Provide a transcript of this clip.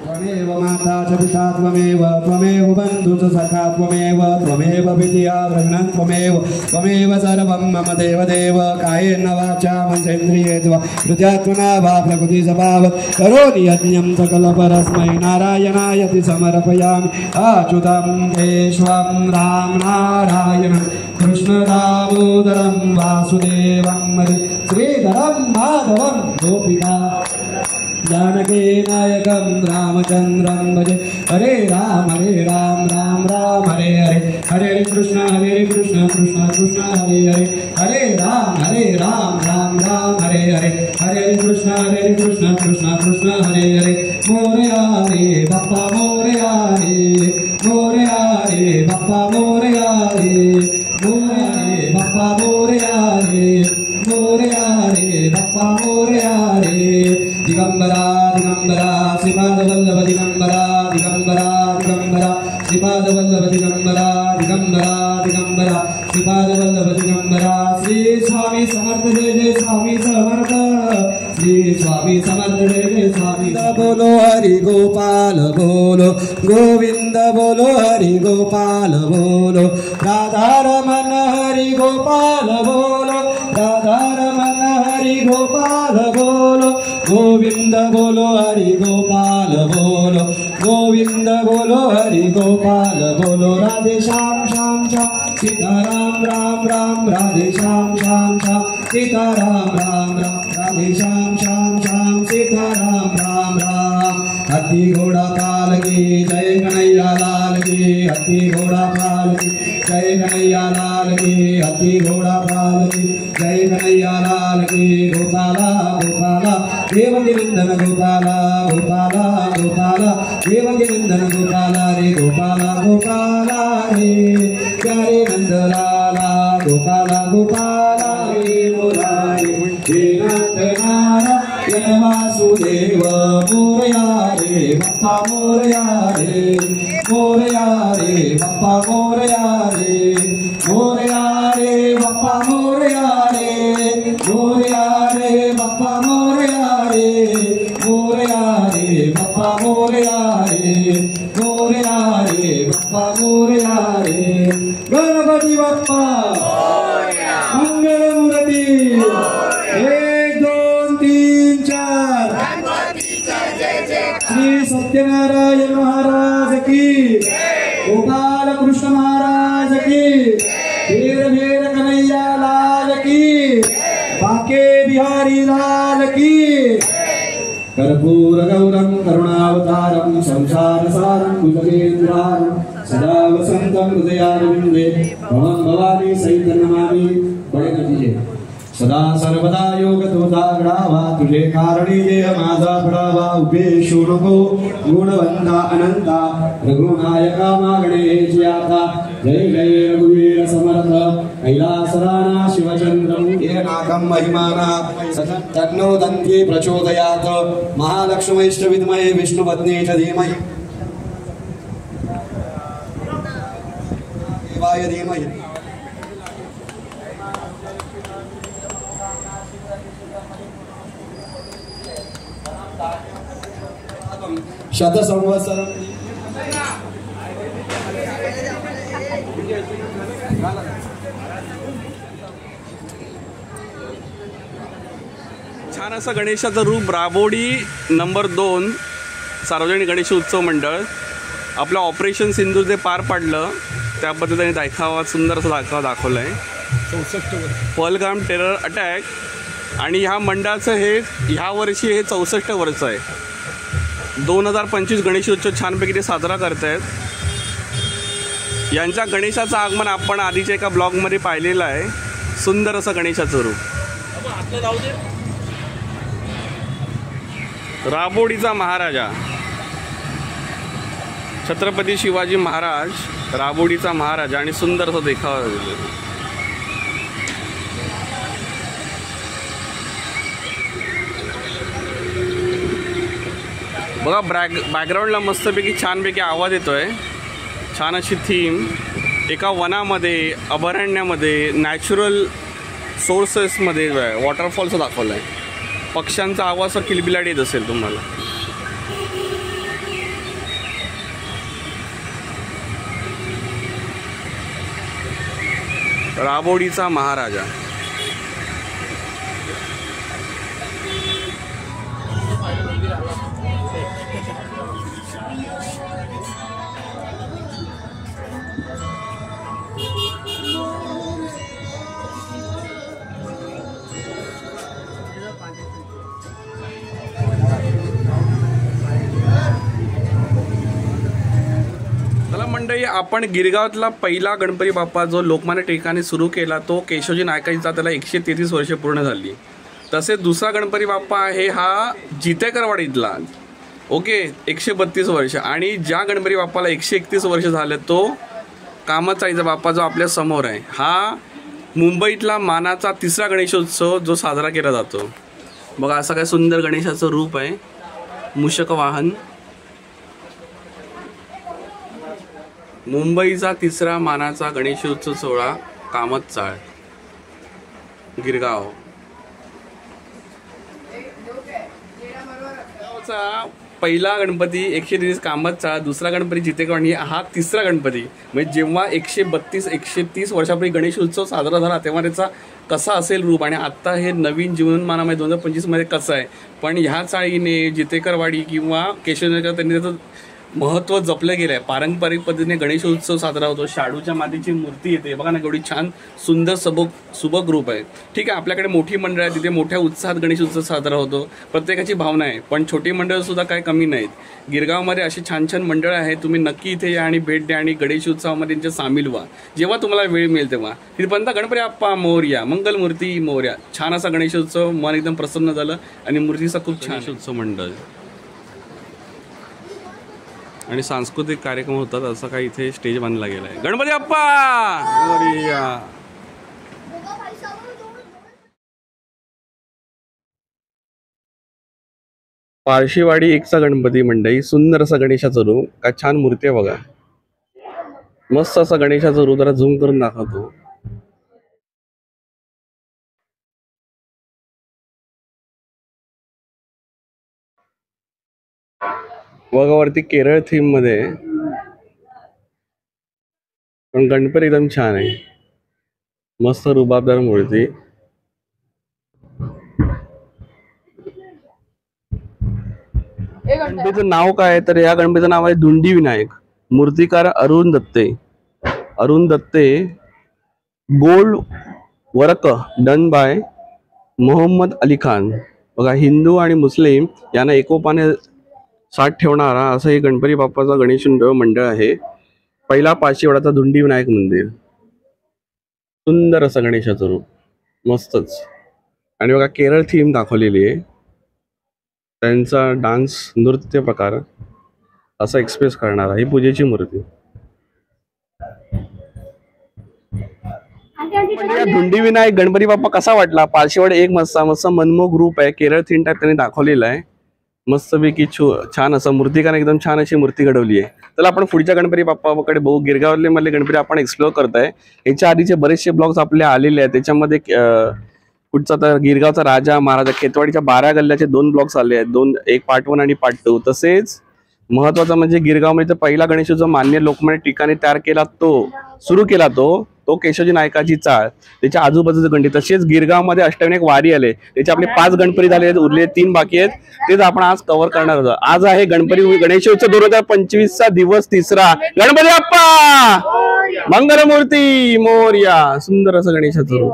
त्वमेव माता च पिता त्वमेव त्वमेव बन्धु च सखा त्वमेव त्वमेव विद्या द्रविणं त्वमेव सर्वं मम देवदेव कायेन वाचा मनसेन्द्रियेर्वा हृदयात्मना वा प्रकृतिस्वभावात् करोमि यज्ञं सकलपरस्मै नारायणायति समर्पयामि अच्युतं केशवं राम नारायणं कृष्णदामोदरं वासुदेवं श्रीधरं माधवं गोपिका जानकी नायकं रामचंद्रं भजे हरे राम राम राम हरे हरे हरे कृष्ण कृष्ण कृष्ण हरे हरे हरे राम राम हरे हरे हरे कृष्ण कृष्ण कृष्ण हरे हरे मोरया रे बाप्पा मोरया रे बाप्पा मोरया रे बाप्पा मोरया रे बाप्पा मोरया रे दिगंबरा दिगंबरा श्रीपाद वल्लभ दिगंबरा दिगंबरा दिगंबरा श्रीपाद वल्लभ दिगंबरा दिगंबरा दिगंबरा श्रीपाद वल्लभ दिगंबरा श्री स्वामी समर्थ जय जय स्वामी समर्थ श्री स्वामी समर्थ जय जय स्वामी बोलो हरि गोपाल बोलो गोविंद बोलो हरि गोपाल बोलो राधा रमन हरि गोपाल बोलो राधा रमन हरि गोपाल बोलो गोविंद बोलो हरि गोपाल बोलो गोविंद बोलो हरि गोपाल बोलो राधे श्याम श्याम श्याम सीताराम राम राम राधे श्याम श्याम श्याम सीताराम राम राम राधे श्याम श्याम श्याम सीताराम राम राम हाथी घोड़ा काल की जय कन्हैया लाल की हाथी घोड़ा काल की जय कन्हैया लाल की हाथी घोड़ा काल की जय कन्हैया लाल की गोपाला गोपाला देवकी नंदन गोपाला गोपाला गोपाला देवकी नंदन गोपाला रे गोपाला गोपाला रे प्यारे नंदलाला गोपाला गोपाला रे मुरारी हे नंदनारायण वासुदेव मोरया रे बाप्पा मोरया रे बाप्पा मोरया रे बाप्पा मोरया रे बाप्पा मोरया रे बाप्पा मोरया रे बाप्पा मोरया रे गणपती बाप्पा मंगलमूर्ती 1 2 3 4 श्री सत्यनारायण महाराज की गोपाल कृष्ण महाराज की भेर भेर कन्हैया लाल की बाके बिहारी लाल की कर्पूर गौरम करुणावतारम संसार सारं भुजगेन्द्रारं सदा वसंतं हृदयारविंदे भवं भवानी सहित नमामि बड़े नतीजे सदा सर्वदा योग तुझा घडावा तुझे कारणी देह माझा पडावा उपेशू नको गुणवंता अनंता रघुनायका मागणे आता जय जय रघुवीर समर्थ कैलास राणा शिवचंद्रम नाकं महिमाना तन्नो दन्ति प्रचोदयात् महालक्ष्मीश्च विद्महे विष्णुपत्नी च धीमहि देवाय धीमहि शत संवत्सर छान असं गणेशाचं रूप राबोडी नंबर 2 सार्वजनिक गणेश उत्सव मंडळ आपलं ऑपरेशन सिंधूर जे पार पाडलं त्या पद्धतीने दाखवा सुंदर असा दाखवला आहे 64 पहलगाम टेरर अटॅक आणि ह्या मंडळाचं हे ह्या वर्षी हे 64 वर्ष आहे 2025 गणेशोत्सव छानपैकी ते साजरा करत आहेत यांच्या गणेशाचं आगमन आपण आधीच्या एका ब्लॉगमध्ये पाहिलेलं आहे सुंदर असं गणेशाचं रूप राबोडीचा महाराजा छत्रपती शिवाजी महाराज राबोडीचा महाराजा आणि सुंदर असं देखावा बघा बॅकग्राऊंडला मस्तपैकी छानपैकी आवाज येतोय छान अशी थीम एका वनामध्ये अभयारण्यामध्ये नॅचरल सोर्सेसमध्ये जो आहे वॉटरफॉलचं दाखवलं आहे. पक्ष्यांचा आवाज किलबिलाट येत असेल तुम्हाला. राबोडीचा महाराजा. मंडळी, आपण गिरगावातला पहिला गणपती बाप्पा जो लोकमान्य टिळकांनी सुरू केला तो केशवजी नायकांचा, त्याला 133 वर्ष पूर्ण झाली. तसेच दुसरा गणपती बाप्पा आहे हा जितेकरवाडीतला, ओके, 132 वर्ष. आणि ज्या गणपती बाप्पाला 131 वर्ष झाले तो कामतचाळीचा बाप्पा जो आपल्या समोर आहे हा मुंबईतला मानाचा तिसरा गणेशोत्सव जो साजरा केला जातो. बघा असं काय सुंदर गणेशाचं रूप आहे, मूषक वाहन. मुंबईचा तिसरा मानाचा गणेशोत्सव सोहळा कामतचाळ गिरगाव. पहिला गणपती 133 कामतचाळ, दुसरा गणपती जितेकरवाडी, हा तिसरा गणपती. म्हणजे जेव्हा 132-130 वर्षापूर्वी गणेशोत्सव साजरा झाला तेव्हा त्याचा कसा असेल रूप, आणि आत्ता हे नवीन जीवनमानामध्ये 2025 मध्ये कसं आहे. पण ह्या चाळीने जितेकरवाडी किंवा केशवनगर त्यांनी त्याचं महत्त्व जपलं गेलं आहे. पारंपरिक पद्धतीने गणेशोत्सव साजरा होतो. शाडूच्या मातीची मूर्ती येते, बघा ना केवढी छान सुंदर सुबक रूप आहे. ठीक आहे, आपल्याकडे मोठी मंडळ आहे, तिथे मोठ्या उत्साहात गणेशोत्सव साजरा होतो, प्रत्येकाची भावना आहे. पण छोटी मंडळसुद्धा काय कमी नाहीत. गिरगावमध्ये अशी छान छान मंडळं आहेत. तुम्ही नक्की इथे या आणि भेट द्या आणि गणेशोत्सवामध्ये त्यांच्या सामील व्हा जेव्हा तुम्हाला वेळ मिळेल तेव्हा. तिथपर्यंत गणपती बाप्पा मोरया, मंगलमूर्ती मोरया. छान असा गणेशोत्सव, मन एकदम प्रसन्न झालं. आणि मूर्तीचा खूप छान गणेशोत्सव मंडळ आणि सांस्कृतिक कार्यक्रम होतात. असं काही इथे स्टेज बांधला गेला आहे. गणपती बाप्पा मोरया. पारशीवाडी एकचा गणपती मंडळी, सुंदर असा गणेशाचं रूप, काय छान मूर्ती आहे बघा. मस्त असा गणेशाचं रूप, जरा झूम करून दाखवतो. बघा वरती केरळ थीम मध्ये, पण गणपती एकदम छान आहे, मस्त रुबाबदार मूर्ती. गणपतीचं नाव काय तर या गणपतीचं नाव आहे धुंडी विनायक. मूर्तिकार Arun Datte. Arun Datte. Gold work done by Mohammad Ali Khan. बघा हिंदू आणि मुस्लिम यांना एकोपाने साथ ठेवणारा असं हे गणपती बाप्पाचा गणेश मंडळ आहे. पहिला पाचशेवाडाचा धुंडी विनायक मंदिर. सुंदर असं गणेशाचं रूप, मस्तच. आणि बघा केरळ थीम दाखवलेली आहे, त्यांचा डान्स नृत्य प्रकार असा एक्सप्रेस करणारा ही पूजेची मूर्ती. धुंडी विनायक गणपती बाप्पा कसा वाटला? पाचशेवाड एक मस्त मनमोहक रूप आहे, केरळ थीम टाइप त्यांनी दाखवलेला आहे. मस्तपैकी छान असं मूर्तिकाने एकदम छान अशी मूर्ती घडवली आहे. तर आपण पुढच्या गणपती बाप्पाकडे बघू. गिरगावले मधले गणपती आपण एक्सप्लोर करताय. याच्या आधीचे बरेचसे ब्लॉग्स आपले आलेले आहेत, त्याच्यामध्ये पुढचा तर गिरगावचा राजा महाराजा, खेतवाडीच्या 12 गल्ल्याचे 2 ब्लॉग्स आले आहेत, एक पार्ट 1 आणि पार्ट 2. तसेच महत्वाचा म्हणजे गिरगावमध्ये पहिला गणेशोत्सव मान्य लोकमान्य टिळकांनी तयार केला, तो सुरू केला तो केशवजी नायकाची चाळ, त्याच्या आजूबाजूचे गणपती. तसेच गिरगावमध्ये अष्टविनायक वारी आले, त्याचे आपले 5 गणपती झाले आहेत, उरले 3 बाकी आहेत, तेच आपण आज कव्हर करणार आहोत. आज आहे गणेशोत्सव 2025 चा दिवस 3रा. गणपती बाप्पा मंगलमूर्ती मोरया. सुंदर असं गणेशाचं रूप.